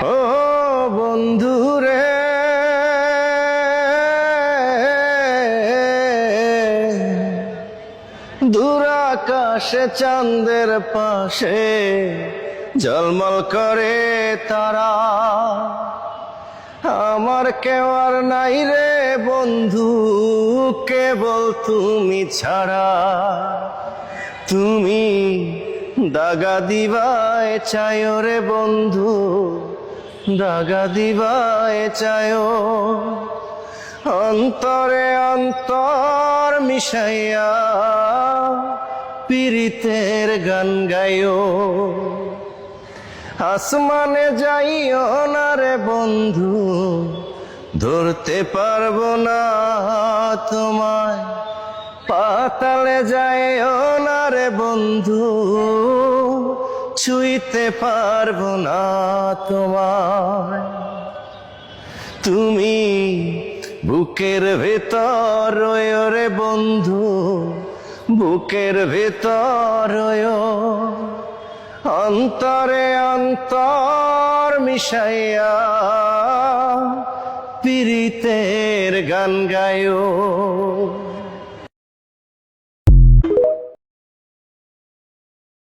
ও বন্ধুরে, দূর আকাশে চাঁদের পাশে ঝলমল করে তারা। আমার কেউ আর নাই রে বন্ধু, কেবল তুমি ছাড়া। তুমি দাগা দিবায় চায়ো রে বন্ধু, দাগা দিবায় চায়ো। অন্তরে অন্তর মিশাইয়া পীড়িতের গান গায়ো। আসমানে যাইও না রে বন্ধু, ধরতে পারবো না তোমায়। পাতালে যাইও না রে বন্ধু, ছুঁইতে পারবো না তোমায়। তুমি বুকের ভেতর রয়ো রে বন্ধু, বুকের ভেতর রয়ো। অন্তরে অন্তর মিশাইয়া পীড়িতের গান গায়ো।